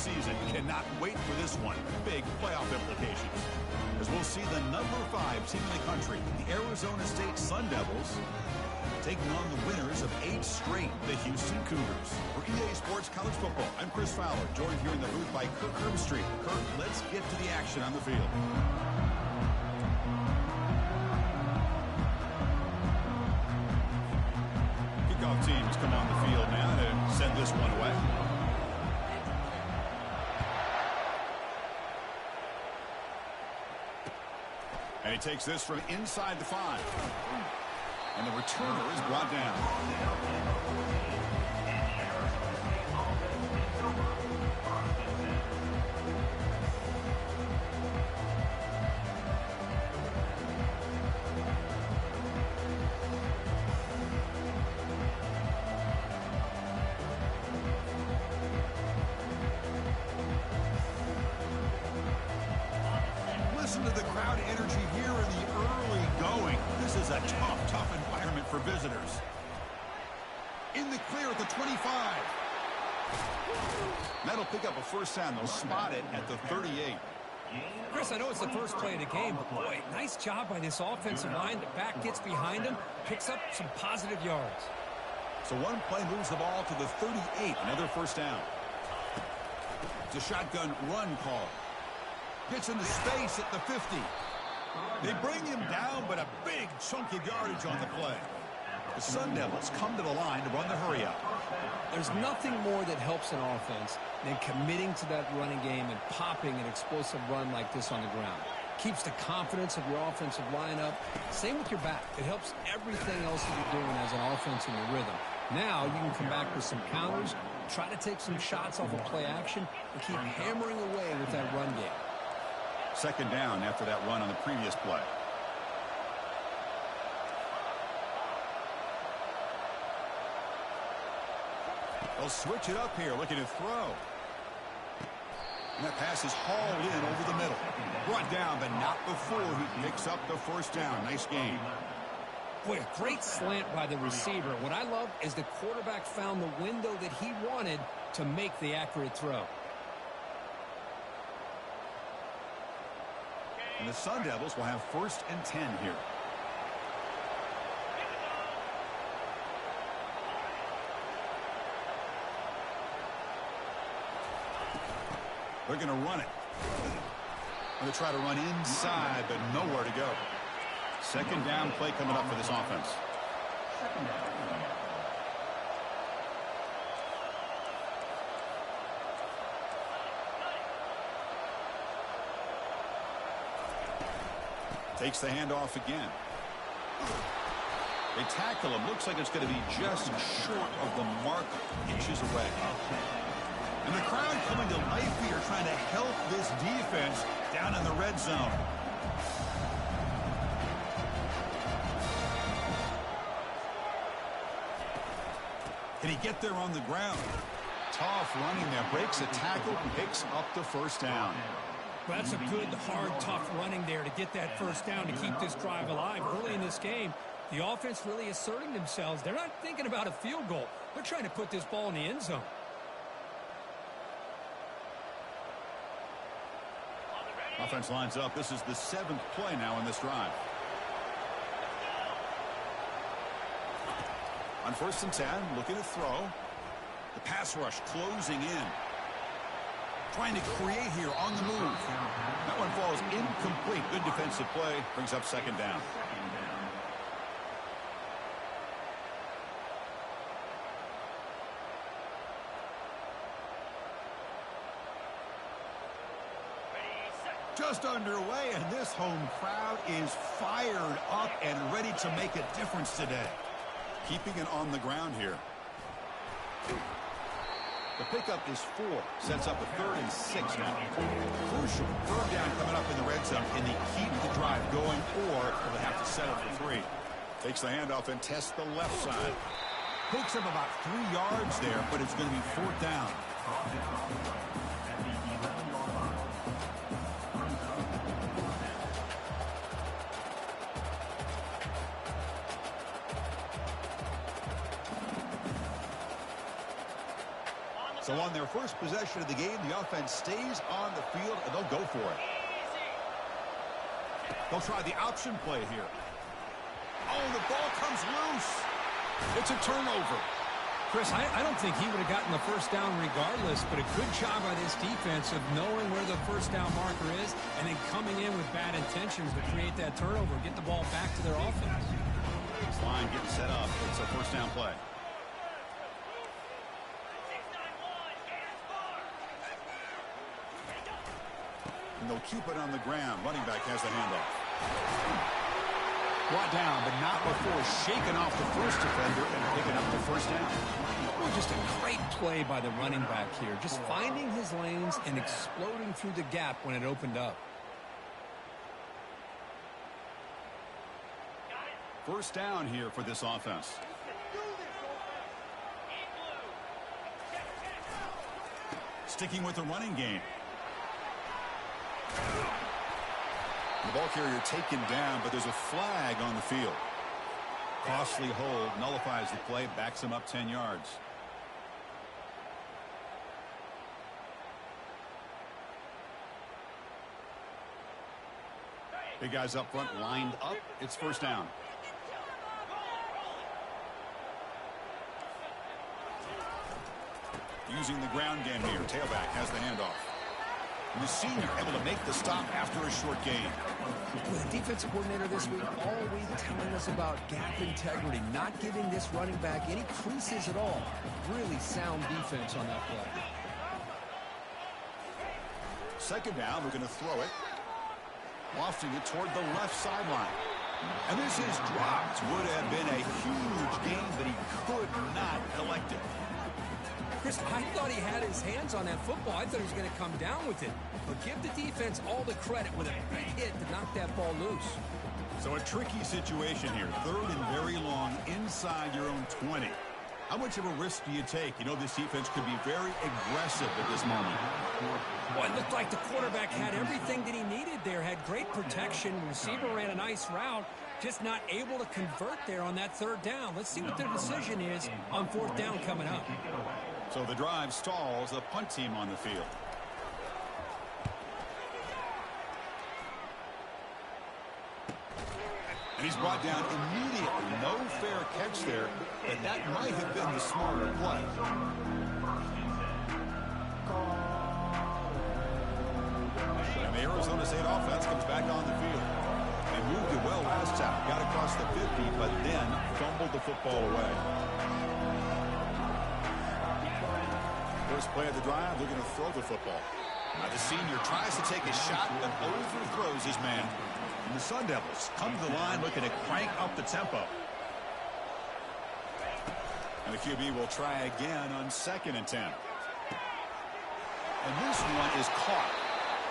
season. Cannot wait for this one. Big playoff implications. As we'll see the number 5 team in the country, the Arizona State Sun Devils, taking on the winners of 8 straight, the Houston Cougars. For EA Sports College Football, I'm Chris Fowler, joined here in the booth by Kirk Herbstreit. Kirk, let's get to the action on the field. Kickoff teams come on the field now to send this one away. And he takes this from inside the 5. And the returner is brought down. Listen to the crowd energy here in the early going. This is a tough environment for visitors. In the clear at the 25. That'll pick up a first down. They'll spot it at the 38. Chris, I know it's the first play of the game, but boy, nice job by this offensive line. The back gets behind him, picks up some positive yards. So one play moves the ball to the 38. Another first down. It's a shotgun run call. Gets into space at the 50. They bring him down, but a big chunk of yardage on the play. The Sun Devils come to the line to run the hurry up. There's nothing more that helps an offense than committing to that running game and popping an explosive run like this on the ground. Keeps the confidence of your offensive lineup. Same with your back. It helps everything else that you're doing as an offense in your rhythm. Now you can come back with some counters, try to take some shots off of play action, and keep hammering away with that run game. Second down after that run on the previous play. They'll switch it up here, looking to throw. And that pass is hauled in over the middle. Brought down, but not before he picks up the first down. Nice game. Boy, a great slant by the receiver. What I love is the quarterback found the window that he wanted to make the accurate throw. And the Sun Devils will have 1st and 10 here. They're going to run it. They're going to try to run inside, but nowhere to go. Second down play coming up for this offense. Takes the handoff again. They tackle him. Looks like it's going to be just short of the mark, inches away. And the crowd coming to life here, trying to help this defense down in the red zone. Can he get there on the ground? Tough running there. Breaks a tackle, picks up the first down. Well, that's a good, hard, tough running there to get that first down to keep this drive alive. Early in this game, the offense really asserting themselves. They're not thinking about a field goal. They're trying to put this ball in the end zone. Offense lines up. This is the 7th play now in this drive. On 1st and 10, looking to throw. The pass rush closing in. Trying to create here on the move. That one falls incomplete. Good defensive play. Brings up second down. Just underway, and this home crowd is fired up and ready to make a difference today. Keeping it on the ground here. The pickup is 4. Sets up a 3rd and 6 now. Crucial. 3rd down coming up in the red zone. Can they keep the drive going, or will they have to settle for 3? Takes the handoff and tests the left side. Picks up about 3 yards there, but it's going to be 4th down. So on their first possession of the game, the offense stays on the field, and they'll go for it. They'll try the option play here. Oh, the ball comes loose. It's a turnover. Chris, I don't think he would have gotten the first down regardless, but a good job by this defense of knowing where the first down marker is and then coming in with bad intentions to create that turnover, get the ball back to their offense. This line getting set up. It's a first down play. And they'll keep it on the ground. Running back has the handoff. Brought down, but not before shaking off the first defender and picking up the first down. Oh, just a great play by the running back here. Just finding his lanes and exploding through the gap when it opened up. First down here for this offense. Sticking with the running game. The ball carrier taken down, but there's a flag on the field. Costly hold, nullifies the play, backs him up 10 yards. Big guys up front lined up. It's first down. Using the ground game here. Tailback has the handoff. And the senior able to make the stop after a short gain. Well, the defensive coordinator this week always telling us about gap integrity, not giving this running back any creases at all. Really sound defense on that play. Second down, we're going to throw it. Lofting it toward the left sideline. And this is dropped. Would have been a huge gain, but he could not collect it. Chris, I thought he had his hands on that football. I thought he was going to come down with it. But give the defense all the credit with a big hit to knock that ball loose. So a tricky situation here. Third and very long inside your own 20. How much of a risk do you take? You know, this defense could be very aggressive at this moment. Well, it looked like the quarterback had everything that he needed there. Had great protection. Receiver ran a nice route. Just not able to convert there on that third down. Let's see what their decision is on fourth down coming up. So the drive stalls, the punt team on the field. And he's brought down immediately. No fair catch there, but that might have been the smarter play. And the Arizona State offense comes back on the field. They moved it well last time. Got across the 50, but then fumbled the football away. First play of the drive, they're going to throw the football. Now the senior tries to take a shot, but overthrows his man. And the Sun Devils come to the line looking to crank up the tempo. And the QB will try again on 2nd and 10. And this one is caught.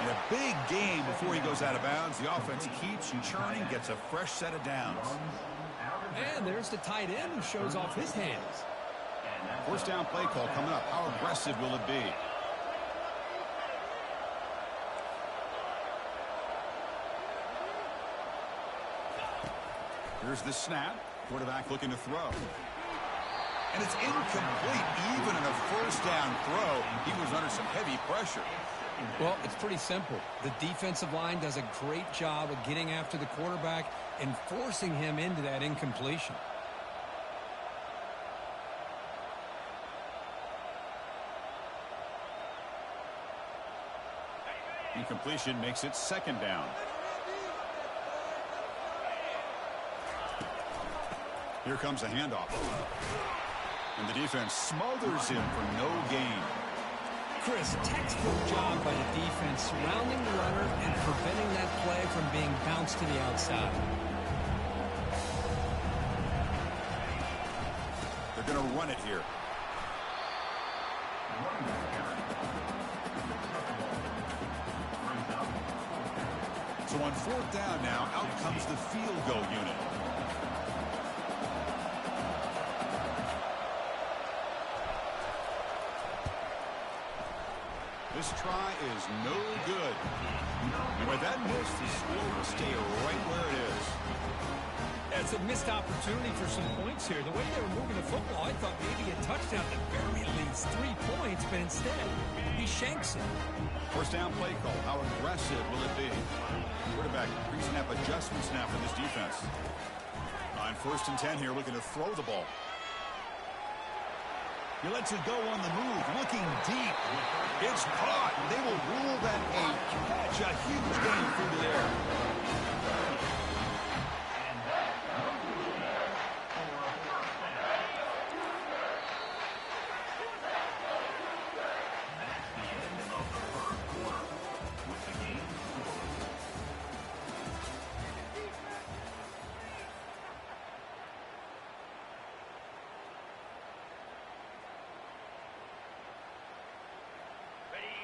In a big game before he goes out of bounds, the offense keeps churning, gets a fresh set of downs. And there's the tight end who shows off his hands. First down play call coming up. How aggressive will it be? Here's the snap. Quarterback looking to throw. And it's incomplete. Even in a first down throw, he was under some heavy pressure. Well, it's pretty simple. The defensive line does a great job of getting after the quarterback and forcing him into that incompletion. Incompletion makes it 2nd down. Here comes a handoff. And the defense smothers him for no gain. Chris, textbook job by the defense surrounding the runner and preventing that play from being bounced to the outside. They're going to run it here. So on 4th down now, out comes the field goal unit. This try is no good. And with that miss, the score will stay right where it is. It's a missed opportunity for some points here. The way they were moving the football, I thought maybe a touchdown at the very least, 3 points, but instead, he shanks it. First down play call. How aggressive will it be? Quarterback pre-snap adjustments now for this defense. On 1st and 10 here, looking to throw the ball. He lets it go on the move, looking deep. It's caught. They will rule that a catch, a huge gain through the air.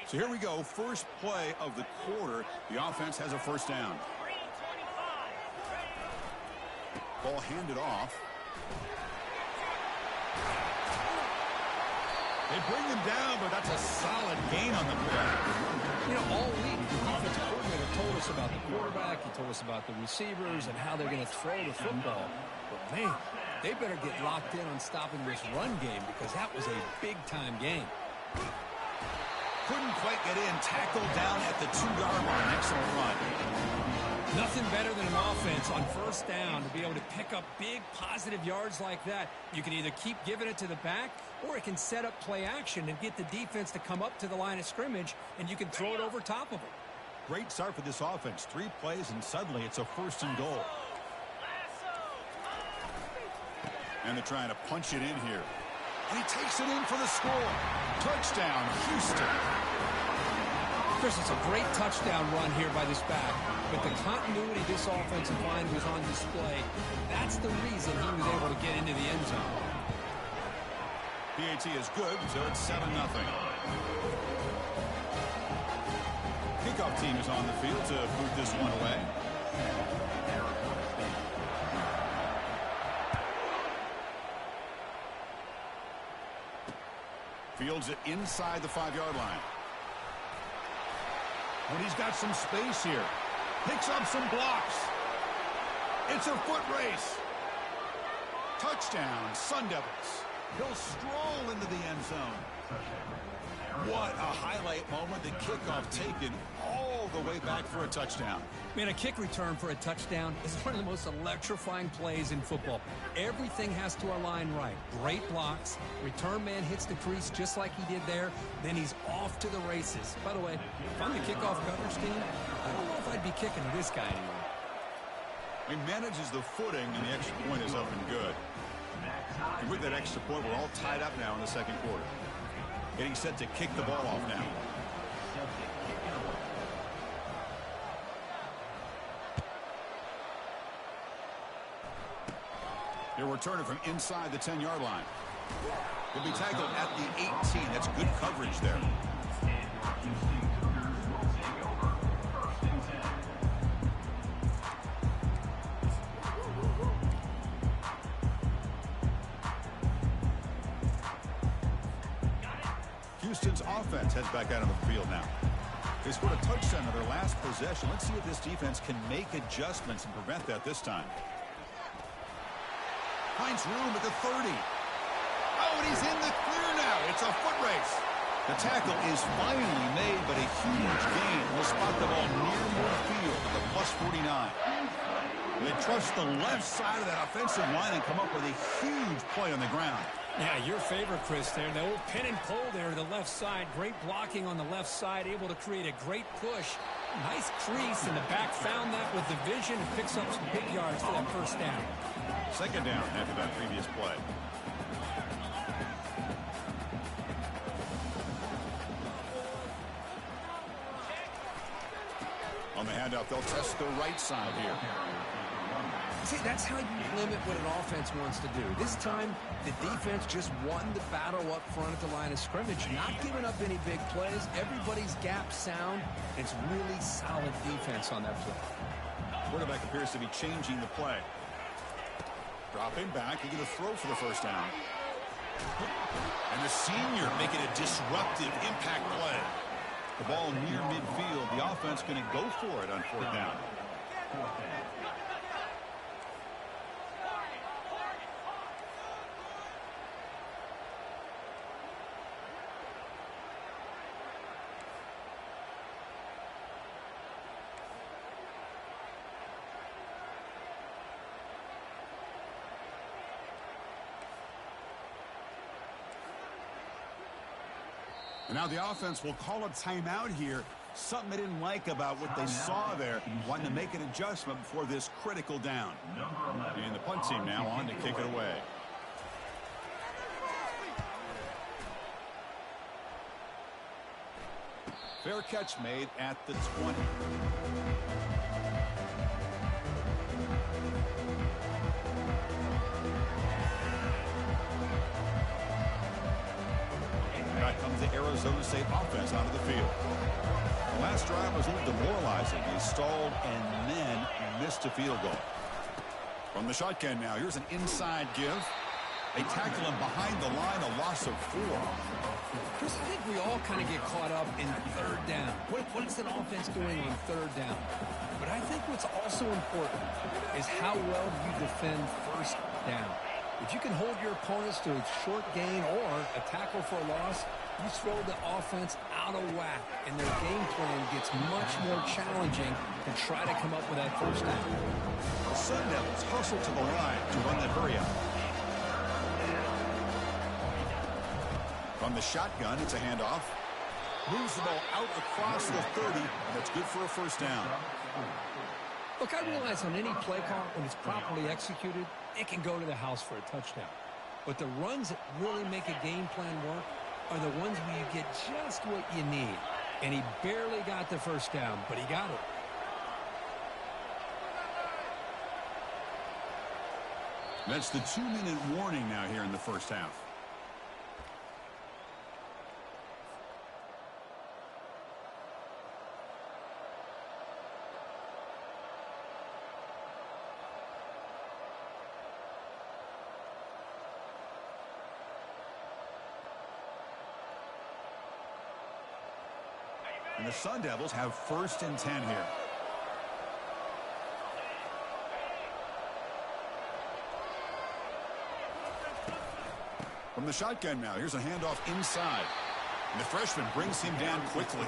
So here we go, first play of the quarter. The offense has a first down. Ball handed off. They bring him down, but that's a solid gain on the play. You know, all week, the defensive coordinator told us about the quarterback. He told us about the receivers and how they're going to throw the football. But, man, they better get locked in on stopping this run game because that was a big-time game. Couldn't quite get in. Tackled down at the 2-yard line. Excellent run. Nothing better than an offense on first down to be able to pick up big positive yards like that. You can either keep giving it to the back or it can set up play action and get the defense to come up to the line of scrimmage and you can throw it over top of them. Great start for this offense. 3 plays and suddenly it's a 1st and goal. And they're trying to punch it in here. And he takes it in for the score. Touchdown, Houston. Chris, it's a great touchdown run here by this back. But the continuity this offensive line was on display, that's the reason he was able to get into the end zone. PAT is good, so it's 7-0. Kickoff team is on the field to boot this one away. Fields it inside the 5-yard line. And he's got some space here. Picks up some blocks. It's a foot race. Touchdown, Sun Devils. He'll stroll into the end zone. What a highlight moment. The kickoff taken all the way back for a touchdown. Man, a kick return for a touchdown is one of the most electrifying plays in football. Everything has to align right. Great blocks. Return man hits the crease just like he did there. Then he's off to the races. By the way, if I'm the kickoff coverage team, I don't know if I'd be kicking to this guy anymore. He manages the footing, and the extra point is up and good. And with that extra point, we're all tied up now in the second quarter. Getting set to kick the ball off now. He'll return it from inside the 10-yard line. He'll be tackled at the 18. That's good coverage there. Houston's offense heads back out on the field now. They scored a touchdown on their last possession. Let's see if this defense can make adjustments and prevent that this time. Finds room at the 30. Oh, and he's in the clear now. It's a foot race. The tackle is finally made, but a huge gain. Will spot the ball near midfield at the +49. They trust the left side of that offensive line and come up with a huge play on the ground. Yeah, your favorite, Chris, there. The old pin and pull there to the left side. Great blocking on the left side, able to create a great push. Nice crease, and the back found that with the vision and picks up some big yards for that first down. Second down after that previous play. On the handoff, they'll test the right side here. See, that's how you limit what an offense wants to do. This time, the defense just won the battle up front at the line of scrimmage, not giving up any big plays. Everybody's gap sound. It's really solid defense on that play. Quarterback appears to be changing the play. Dropping back, he's going to throw for the first down. And the senior making a disruptive impact play. The ball near midfield. The offense going to go for it on fourth down. And now the offense will call a timeout here. Something they didn't like about what they saw there. Wanting to make an adjustment before this critical down. And the punt team now on to kick it away. Fair catch made at the 20. Back comes the Arizona State offense onto the field. The last drive was a little demoralizing. They stalled and then missed a field goal. From the shotgun now, here's an inside give. They tackle him behind the line, a loss of 4. Chris, I think we all kind of get caught up in third down. What is an offense doing on third down? But I think what's also important is how well you defend first down. If you can hold your opponents to a short gain or a tackle for a loss, you throw the offense out of whack, and their game plan gets much more challenging to try to come up with that first down. The Sun Devils hustle to the line to run that hurry up. From the shotgun, it's a handoff. Moves the ball out across the 30, and that's good for a first down. Look, I realize on any play call, when it's properly executed, it can go to the house for a touchdown. But the runs that really make a game plan work are the ones where you get just what you need. And he barely got the first down, but he got it. That's the 2-minute warning now here in the first half. And the Sun Devils have 1st and 10 here. From the shotgun now, here's a handoff inside. And the freshman brings him down quickly.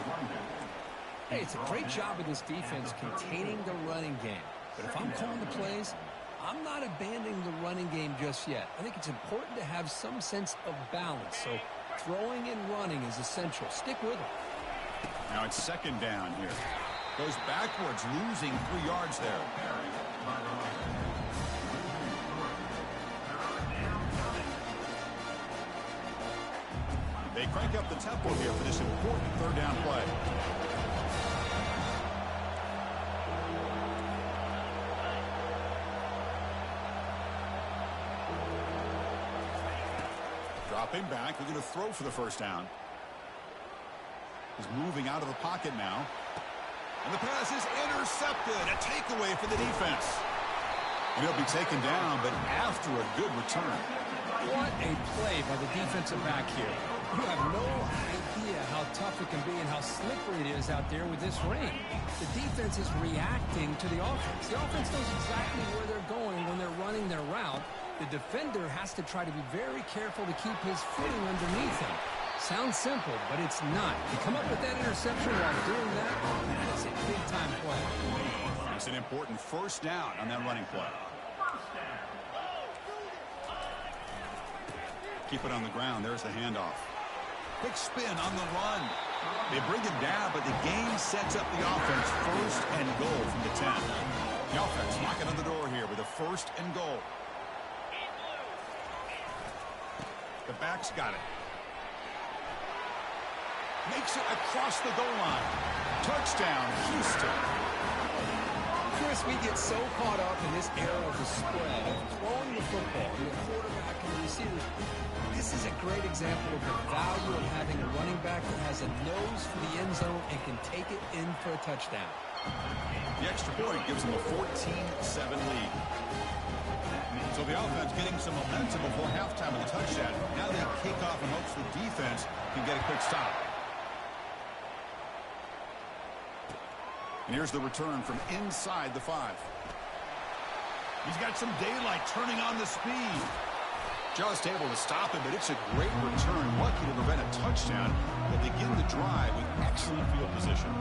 Hey, it's a great job of this defense containing the running game. But if I'm calling the plays, I'm not abandoning the running game just yet. I think it's important to have some sense of balance. So throwing and running is essential. Stick with it. Now it's 2nd down here. Goes backwards, losing 3 yards there. They crank up the tempo here for this important 3rd down play. Dropping back, we're going to throw for the first down. He's moving out of the pocket now. And the pass is intercepted. A takeaway for the defense. And he'll be taken down, but after a good return. What a play by the defensive back here. You have no idea how tough it can be and how slippery it is out there with this rain. The defense is reacting to the offense. The offense knows exactly where they're going when they're running their route. The defender has to try to be very careful to keep his footing underneath him. Sounds simple, but it's not. You come up with that interception while doing that, that's a big-time play. It's an important first down on that running play. Keep it on the ground. There's the handoff. Quick spin on the run. They bring him down, but the game sets up the offense. 1st and goal from the 10. The offense knocking on the door here with a 1st and goal. The back's got it. Makes it across the goal line. Touchdown, Houston. Chris, we get so caught up in this era of the spread, of throwing the football, and the quarterback and the receivers. This is a great example of the value of having a running back that has a nose for the end zone and can take it in for a touchdown. The extra point gives them a 14-7 lead. So the offense getting some momentum before halftime with a touchdown. Now they kick off and hopes the defense can get a quick stop. And here's the return from inside the 5. He's got some daylight turning on the speed. Just able to stop him, but it's a great return. Lucky to prevent a touchdown. They begin the drive with excellent field position.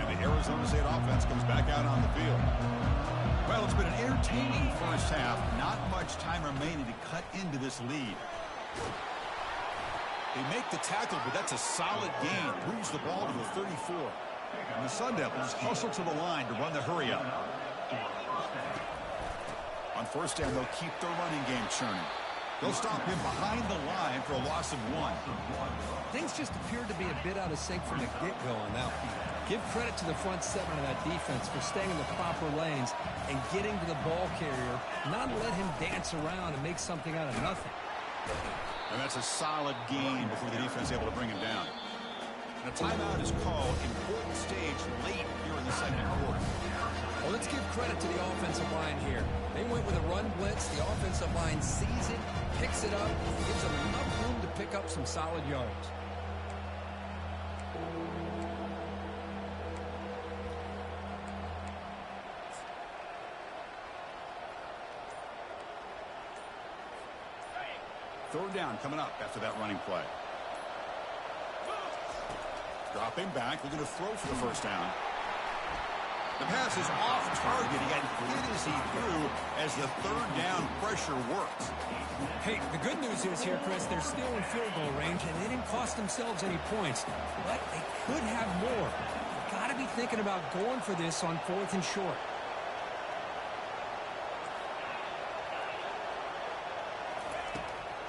And the Arizona State offense comes back out on the field. Well, it's been an entertaining first half. Not much time remaining to cut into this lead. They make the tackle, but that's a solid gain. Moves the ball to the 34. And the Sun Devils hustle to the line to run the hurry up. On first down, they'll keep their running game churning. They'll stop him behind the line for a loss of 1. Things just appeared to be a bit out of sync from the get-go on that one. Give credit to the front 7 of that defense for staying in the proper lanes and getting to the ball carrier, not let him dance around and make something out of nothing. And that's a solid gain before the defense is able to bring him down. And a timeout is called. Important stage late here in the second quarter. Well, let's give credit to the offensive line here. They went with a run blitz. The offensive line sees it, picks it up, gives them enough room to pick up some solid yards. Third down coming up after that running play. Dropping back, looking to throw for the first down. The pass is off target. He got hit as he threw as the third down pressure worked. Hey, the good news is here, Chris, they're still in field goal range, and they didn't cost themselves any points. But they could have more. You've got to be thinking about going for this on 4th and short.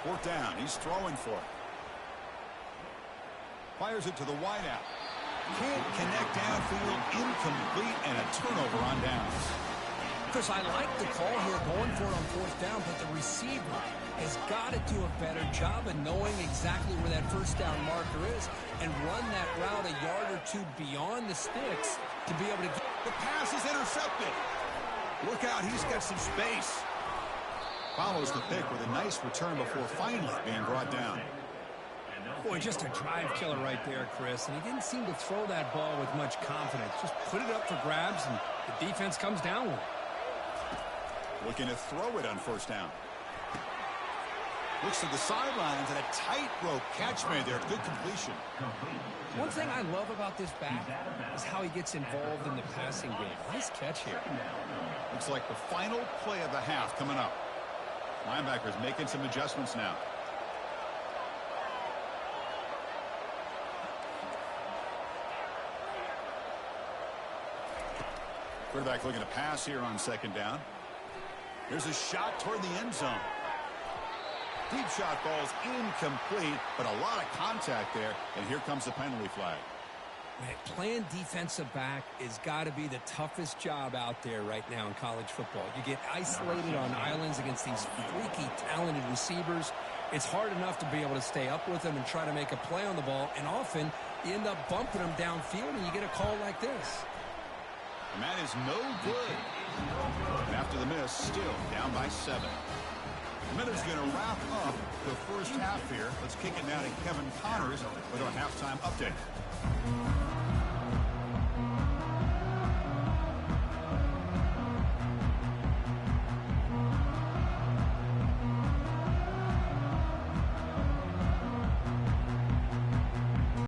Fourth down. He's throwing for it. Fires it to the wideout. Can't connect downfield. Incomplete and a turnover on downs. Chris, I like the call here going for it on 4th down, but the receiver has got to do a better job of knowing exactly where that first down marker is and run that route a yard or 2 beyond the sticks to be able to get. The pass is intercepted. Look out. He's got some space. Follows the pick with a nice return before finally being brought down. Boy, just a drive killer right there, Chris. And he didn't seem to throw that ball with much confidence. Just put it up for grabs, and the defense comes down with it. Looking to throw it on first down. Looks to the sidelines, and a tightrope catch made there. Good completion. One thing I love about this back is how he gets involved in the passing game. Nice catch here. Looks like the final play of the half coming up. Linebackers making some adjustments now. Quarterback looking to pass here on second down. There's a shot toward the end zone. Deep shot ball's incomplete, but a lot of contact there, and here comes the penalty flag. Man, playing defensive back has got to be the toughest job out there right now in college football. You get isolated on islands against these freaky, talented receivers. It's hard enough to be able to stay up with them and try to make a play on the ball, and often you end up bumping them downfield, and you get a call like this. And that is no good. And after the miss, still down by 7. Miller's going to wrap up the first half here. Let's kick it now to Kevin Connors with our halftime update.